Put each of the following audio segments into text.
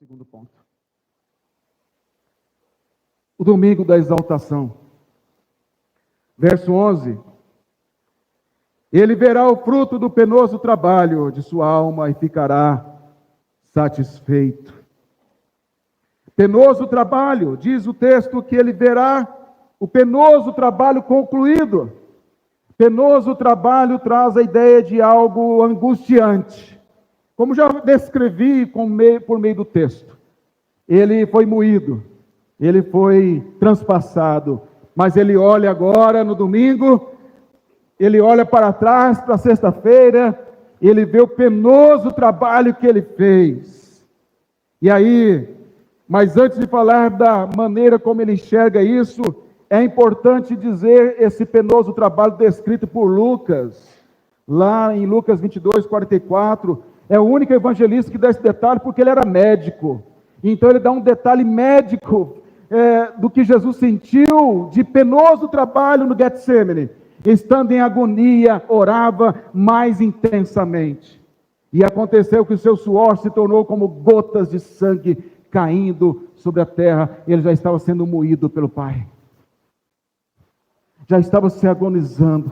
Segundo ponto. O domingo da exaltação. Verso 11. Ele verá o fruto do penoso trabalho de sua alma e ficará satisfeito. Penoso trabalho, diz o texto que ele verá o penoso trabalho concluído. Penoso trabalho traz a ideia de algo angustiante. Como já descrevi por meio do texto. Ele foi moído, ele foi transpassado, mas ele olha agora no domingo, ele olha para trás, para sexta-feira, ele vê o penoso trabalho que ele fez. E aí, mas antes de falar da maneira como ele enxerga isso, é importante dizer esse penoso trabalho descrito por Lucas, lá em Lucas 22, 44, é o único evangelista que dá esse detalhe porque ele era médico. Então ele dá um detalhe médico do que Jesus sentiu de penoso trabalho no Getsemane. Estando em agonia, orava mais intensamente. E aconteceu que o seu suor se tornou como gotas de sangue caindo sobre a terra. Ele já estava sendo moído pelo Pai. Já estava se agonizando,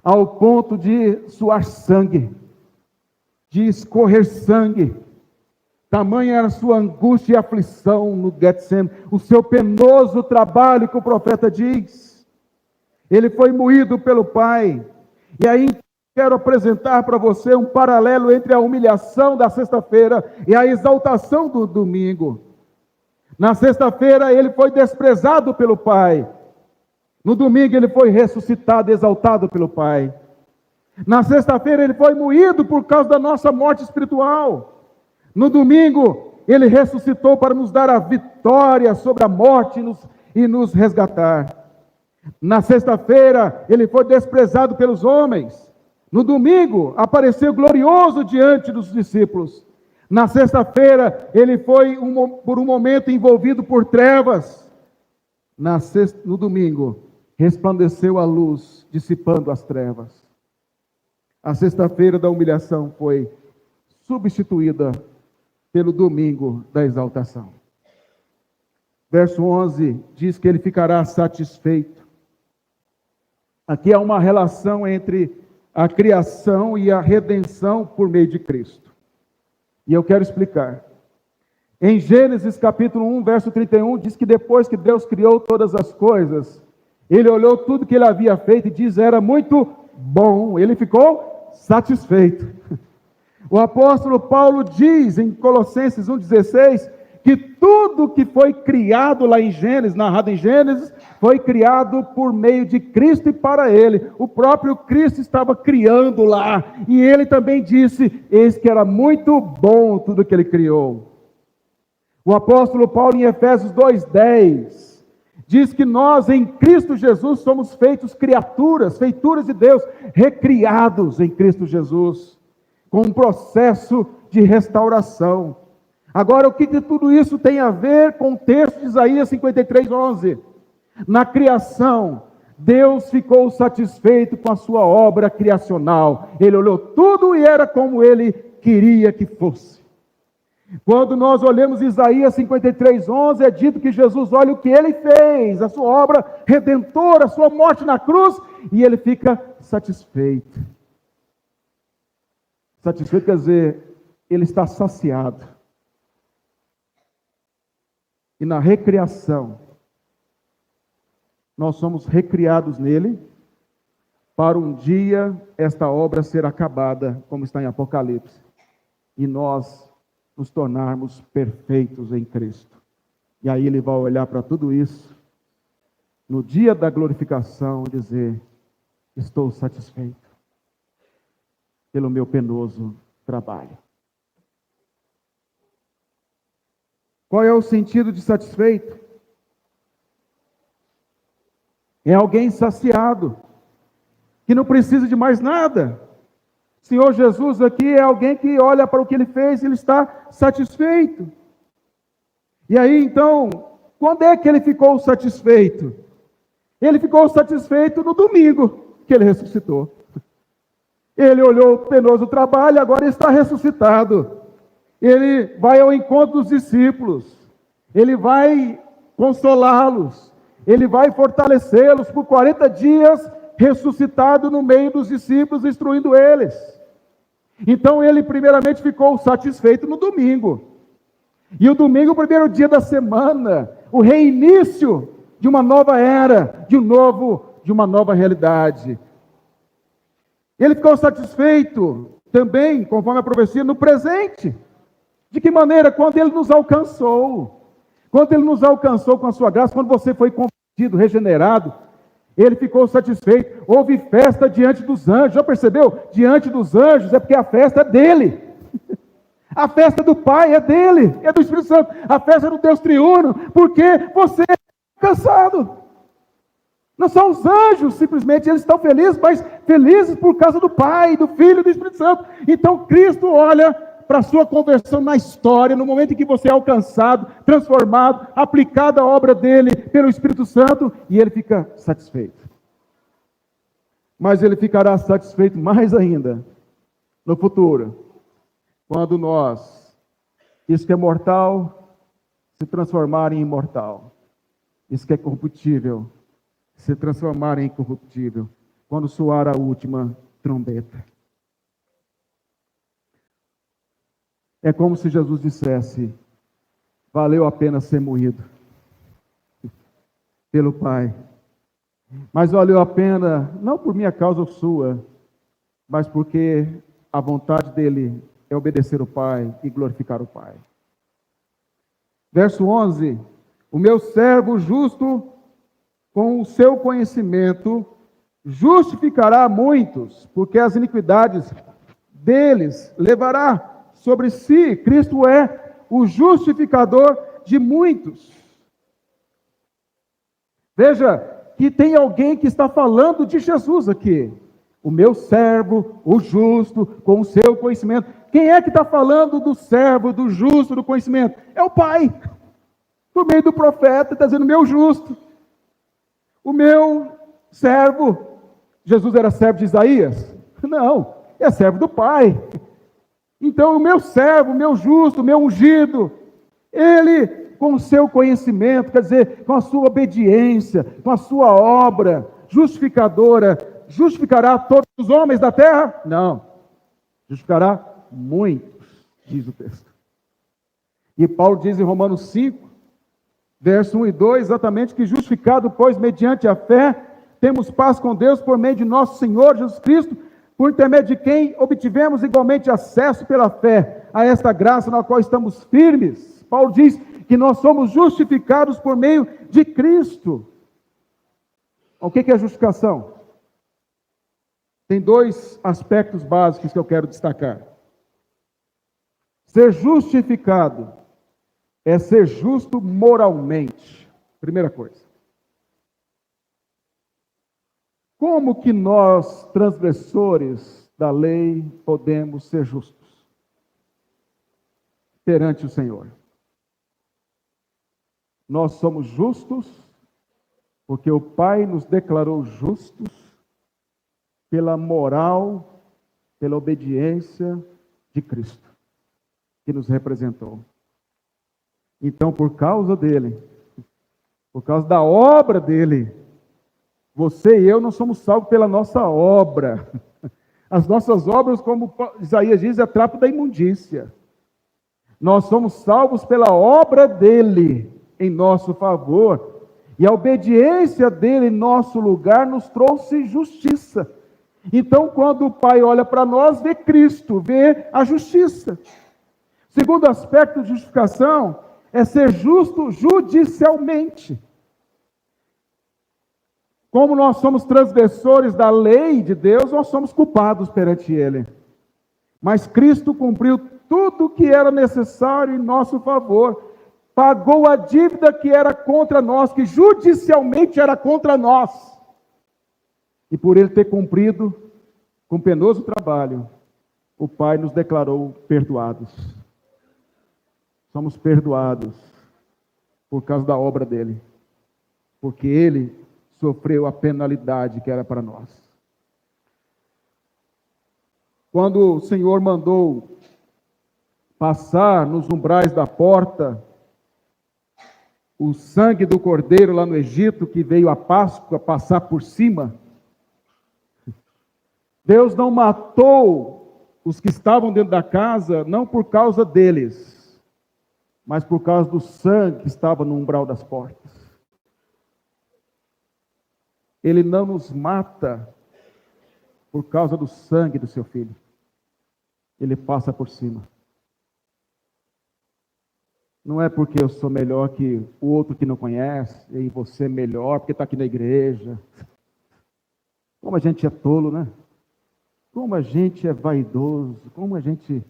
ao ponto de suar sangue, de escorrer sangue. Tamanha era a sua angústia e aflição no Getsemane, o seu penoso trabalho que o profeta diz. Ele foi moído pelo Pai. E aí quero apresentar para você um paralelo entre a humilhação da sexta-feira e a exaltação do domingo. Na sexta-feira ele foi desprezado pelo Pai. No domingo ele foi ressuscitado, exaltado pelo Pai. Na sexta-feira ele foi moído por causa da nossa morte espiritual. No domingo ele ressuscitou para nos dar a vitória sobre a morte e nos resgatar. Na sexta-feira ele foi desprezado pelos homens. No domingo apareceu glorioso diante dos discípulos. Na sexta-feira ele foi por um momento envolvido por trevas. No domingo resplandeceu a luz, dissipando as trevas. A sexta-feira da humilhação foi substituída pelo domingo da exaltação. Verso 11 diz que ele ficará satisfeito. Aqui há uma relação entre a criação e a redenção por meio de Cristo. E eu quero explicar. Em Gênesis capítulo 1, verso 31, diz que depois que Deus criou todas as coisas, ele olhou tudo que ele havia feito e diz, era muito bom. Ele ficou satisfeito. O apóstolo Paulo diz em Colossenses 1,16, que tudo que foi criado lá em Gênesis, narrado em Gênesis, foi criado por meio de Cristo e para Ele. O próprio Cristo estava criando lá. E Ele também disse, eis que era muito bom tudo que Ele criou. O apóstolo Paulo em Efésios 2,10, diz que nós em Cristo Jesus somos feitos criaturas, feituras de Deus, recriados em Cristo Jesus, com um processo de restauração. Agora, o que de tudo isso tem a ver com o texto de Isaías 53:11? Na criação, Deus ficou satisfeito com a sua obra criacional. Ele olhou tudo e era como Ele queria que fosse. Quando nós olhamos Isaías 53:11, é dito que Jesus olha o que Ele fez, a sua obra redentora, a sua morte na cruz, e Ele fica satisfeito. Satisfeito quer dizer, Ele está saciado. E na recriação, nós somos recriados nele, para um dia esta obra ser acabada, como está em Apocalipse, e nós nos tornarmos perfeitos em Cristo. E aí ele vai olhar para tudo isso, no dia da glorificação, e dizer, estou satisfeito pelo meu penoso trabalho. Qual é o sentido de satisfeito? É alguém saciado, que não precisa de mais nada. O Senhor Jesus aqui é alguém que olha para o que Ele fez e Ele está satisfeito. E aí então, quando é que Ele ficou satisfeito? Ele ficou satisfeito no domingo que Ele ressuscitou. Ele olhou o penoso trabalho, agora está ressuscitado. Ele vai ao encontro dos discípulos, ele vai consolá-los, ele vai fortalecê-los por 40 dias, ressuscitado no meio dos discípulos, instruindo eles. Então ele primeiramente ficou satisfeito no domingo. E o domingo, o primeiro dia da semana, o reinício de uma nova era, de uma nova realidade. Ele ficou satisfeito também, conforme a profecia, no presente. De que maneira? Quando ele nos alcançou. Quando ele nos alcançou com a sua graça, quando você foi convertido, regenerado, ele ficou satisfeito. Houve festa diante dos anjos. Já percebeu? Diante dos anjos é porque a festa é dele. A festa do Pai é dele, é do Espírito Santo. A festa do Deus triuno, porque você é alcançado. Não são os anjos, simplesmente eles estão felizes, mas felizes por causa do Pai, do Filho e do Espírito Santo. Então Cristo olha para a sua conversão na história, no momento em que você é alcançado, transformado, aplicada a obra dele pelo Espírito Santo, e ele fica satisfeito. Mas ele ficará satisfeito mais ainda no futuro, quando nós, isso que é mortal, se transformar em imortal. Isso que é corruptível, se transformar em incorruptível, quando soar a última trombeta. É como se Jesus dissesse: valeu a pena ser moído pelo Pai, mas valeu a pena, não por minha causa ou sua, mas porque a vontade dele é obedecer o Pai e glorificar o Pai. Verso 11: o meu servo justo, com o seu conhecimento, justificará muitos, porque as iniquidades deles levará sobre si. Cristo é o justificador de muitos. Veja que tem alguém que está falando de Jesus aqui. O meu servo, o justo, com o seu conhecimento. Quem é que está falando do servo, do justo, do conhecimento? É o Pai. Por meio do profeta, está dizendo: meu justo, o meu servo. Jesus era servo de Isaías? Não, é servo do Pai. Então o meu servo, o meu justo, o meu ungido, ele, com o seu conhecimento, quer dizer, com a sua obediência, com a sua obra justificadora, justificará todos os homens da terra? Não, justificará muitos, diz o texto. E Paulo diz em Romanos 5, verso 1 e 2, exatamente, que justificado, pois, mediante a fé, temos paz com Deus por meio de nosso Senhor Jesus Cristo, por intermédio de quem obtivemos igualmente acesso pela fé a esta graça na qual estamos firmes. Paulo diz que nós somos justificados por meio de Cristo. O que é a justificação? Tem dois aspectos básicos que eu quero destacar. Ser justificado é ser justo moralmente. Primeira coisa. Como que nós, transgressores da lei, podemos ser justos perante o Senhor? Nós somos justos porque o Pai nos declarou justos pela moral, pela obediência de Cristo, que nos representou. Então, por causa dele, por causa da obra dele, você e eu não somos salvos pela nossa obra. As nossas obras, como Isaías diz, é trapo da imundícia. Nós somos salvos pela obra dele em nosso favor. E a obediência dele em nosso lugar nos trouxe justiça. Então, quando o Pai olha para nós, vê Cristo, vê a justiça. Segundo aspecto de justificação é ser justo judicialmente. Como nós somos transgressores da lei de Deus, nós somos culpados perante Ele. Mas Cristo cumpriu tudo o que era necessário em nosso favor. Pagou a dívida que era contra nós, que judicialmente era contra nós. E por Ele ter cumprido com penoso trabalho, o Pai nos declarou perdoados. Somos perdoados por causa da obra dEle. Porque Ele sofreu a penalidade que era para nós. Quando o Senhor mandou passar nos umbrais da porta o sangue do cordeiro lá no Egito, que veio a Páscoa, passar por cima. Deus não matou os que estavam dentro da casa, não por causa deles, mas por causa do sangue que estava no umbral das portas. Ele não nos mata por causa do sangue do seu filho. Ele passa por cima. Não é porque eu sou melhor que o outro que não conhece, e você é melhor porque está aqui na igreja. Como a gente é tolo, né? Como a gente é vaidoso, como a gente...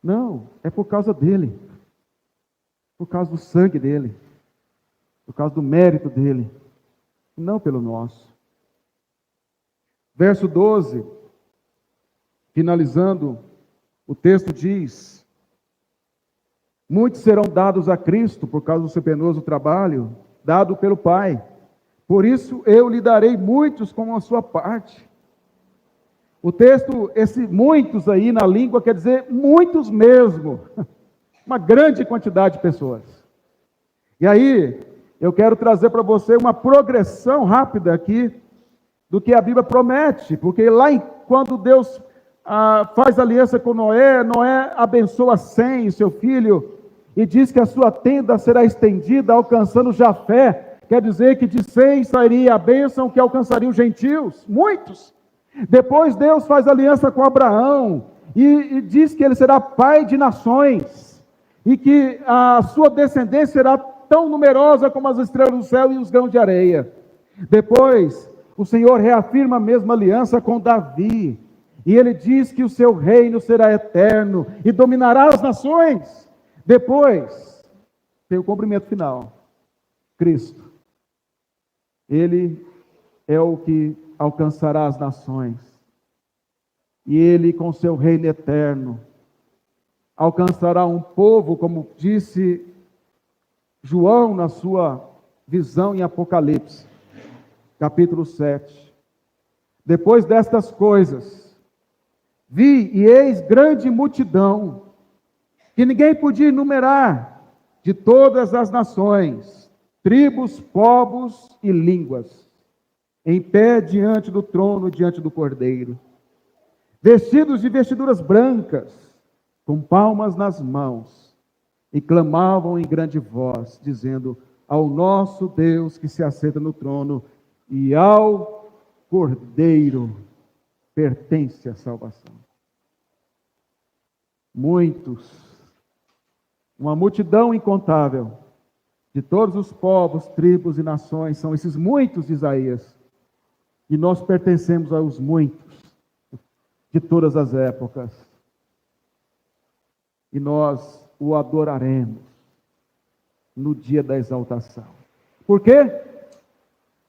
Não, é por causa dele. Por causa do sangue dele. Por causa do mérito dele. Não pelo nosso. Verso 12, finalizando, o texto diz: muitos serão dados a Cristo por causa do seu penoso trabalho, dado pelo Pai. Por isso eu lhe darei muitos como a sua parte. O texto, esse muitos aí na língua quer dizer muitos mesmo. Uma grande quantidade de pessoas. E aí, eu quero trazer para você uma progressão rápida aqui do que a Bíblia promete, porque lá quando Deus faz aliança com Noé, Noé abençoa Sem, seu filho, e diz que a sua tenda será estendida, alcançando Jafé. Quer dizer que de Sem sairia a bênção que alcançaria os gentios, muitos. Depois Deus faz aliança com Abraão, e diz que ele será pai de nações, e que a sua descendência será tão numerosa como as estrelas do céu e os grãos de areia. Depois, o Senhor reafirma a mesma aliança com Davi, e ele diz que o seu reino será eterno, e dominará as nações. Depois, tem o cumprimento final, Cristo. Ele é o que alcançará as nações, e ele com seu reino eterno, alcançará um povo, como disse João na sua visão em Apocalipse, capítulo 7. Depois destas coisas, vi e eis grande multidão, que ninguém podia enumerar, de todas as nações, tribos, povos e línguas, em pé diante do trono, diante do Cordeiro, vestidos de vestiduras brancas, com palmas nas mãos, e clamavam em grande voz, dizendo: ao nosso Deus que se assenta no trono, e ao Cordeiro pertence a salvação. Muitos, uma multidão incontável, de todos os povos, tribos e nações, são esses muitos de Isaías, e nós pertencemos aos muitos, de todas as épocas, e nós o adoraremos no dia da exaltação. Por quê?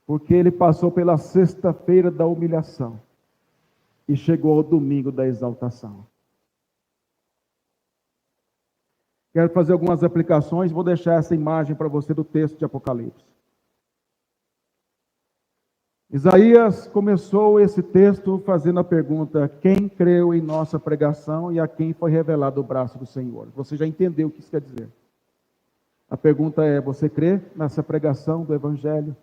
Porque ele passou pela sexta-feira da humilhação e chegou ao domingo da exaltação. Quero fazer algumas aplicações, vou deixar essa imagem para você do texto de Apocalipse. Isaías começou esse texto fazendo a pergunta: quem creu em nossa pregação e a quem foi revelado o braço do Senhor? Você já entendeu o que isso quer dizer. A pergunta é: você crê nessa pregação do Evangelho?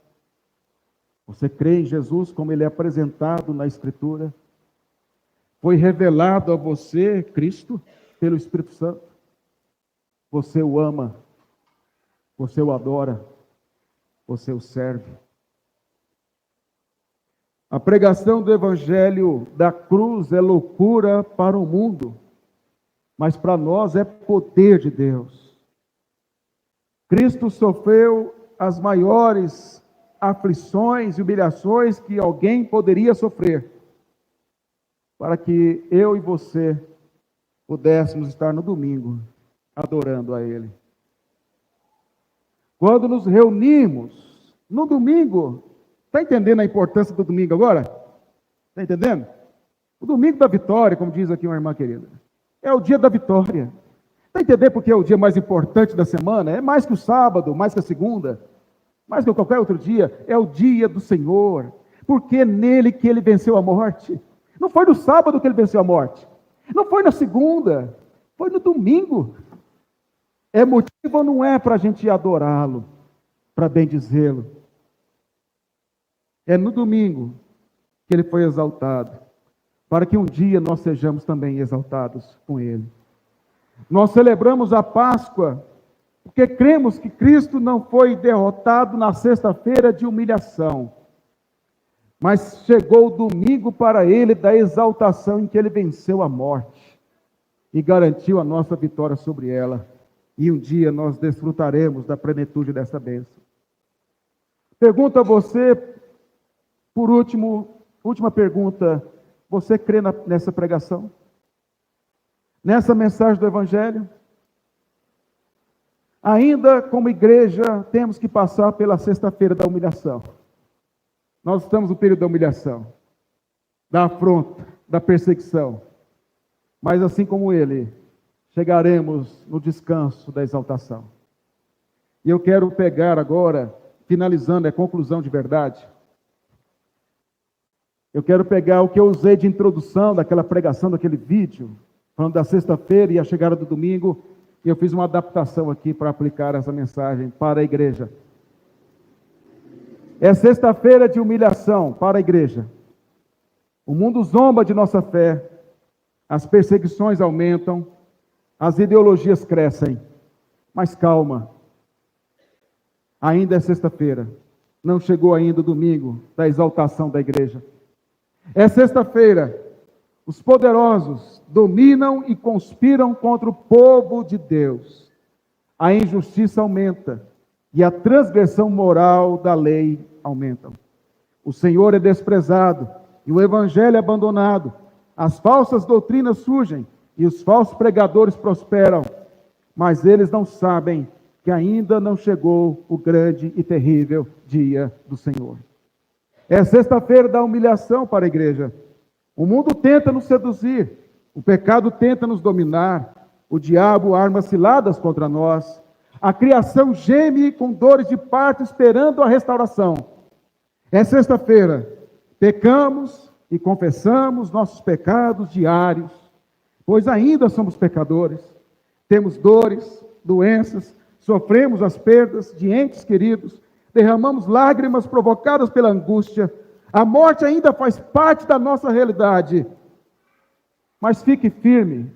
Você crê em Jesus como ele é apresentado na Escritura? Foi revelado a você, Cristo, pelo Espírito Santo? Você o ama? Você o adora? Você o serve? A pregação do Evangelho da cruz é loucura para o mundo, mas para nós é poder de Deus. Cristo sofreu as maiores aflições e humilhações que alguém poderia sofrer, para que eu e você pudéssemos estar no domingo adorando a Ele. Quando nos reunimos no domingo, está entendendo a importância do domingo agora? Está entendendo? O domingo da vitória, como diz aqui uma irmã querida, é o dia da vitória. Está entendendo porque é o dia mais importante da semana? É mais que o sábado, mais que a segunda, mais que qualquer outro dia. É o dia do Senhor, porque é nele que ele venceu a morte. Não foi no sábado que ele venceu a morte, não foi na segunda, Foi no domingo. É motivo ou não é para a gente adorá-lo, para bendizê-lo? É no domingo que ele foi exaltado, para que um dia nós sejamos também exaltados com ele. Nós celebramos a Páscoa porque cremos que Cristo não foi derrotado na sexta-feira de humilhação, mas chegou o domingo para ele da exaltação em que ele venceu a morte e garantiu a nossa vitória sobre ela. E um dia nós desfrutaremos da plenitude dessa bênção. Pergunto a você, por último, última pergunta: você crê nessa pregação? Nessa mensagem do Evangelho? Ainda como igreja, temos que passar pela sexta-feira da humilhação. Nós estamos no período da humilhação, da afronta, da perseguição. Mas assim como ele, chegaremos no descanso da exaltação. E eu quero pegar agora, finalizando, a conclusão de verdade. Eu quero pegar o que eu usei de introdução daquela pregação, daquele vídeo, falando da sexta-feira e a chegada do domingo, e eu fiz uma adaptação aqui para aplicar essa mensagem para a igreja. É sexta-feira de humilhação para a igreja. O mundo zomba de nossa fé, as perseguições aumentam, as ideologias crescem, mas calma, ainda é sexta-feira, não chegou ainda o domingo da exaltação da igreja. É sexta-feira, os poderosos dominam e conspiram contra o povo de Deus. A injustiça aumenta e a transgressão moral da lei aumenta. O Senhor é desprezado e o evangelho é abandonado. As falsas doutrinas surgem e os falsos pregadores prosperam, mas eles não sabem que ainda não chegou o grande e terrível dia do Senhor. É sexta-feira da humilhação para a igreja. O mundo tenta nos seduzir, o pecado tenta nos dominar, o diabo arma ciladas contra nós, a criação geme com dores de parto esperando a restauração. É sexta-feira, pecamos e confessamos nossos pecados diários, pois ainda somos pecadores, temos dores, doenças, sofremos as perdas de entes queridos, derramamos lágrimas provocadas pela angústia. A morte ainda faz parte da nossa realidade. Mas fique firme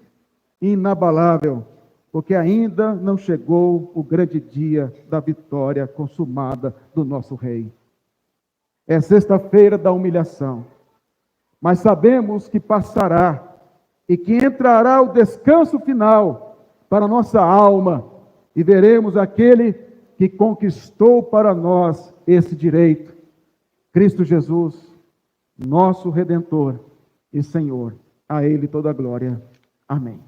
e inabalável, porque ainda não chegou o grande dia da vitória consumada do nosso Rei. É sexta-feira da humilhação, mas sabemos que passará e que entrará o descanso final para a nossa alma e veremos aquele que conquistou para nós esse direito, Cristo Jesus, nosso Redentor e Senhor. A Ele toda a glória. Amém.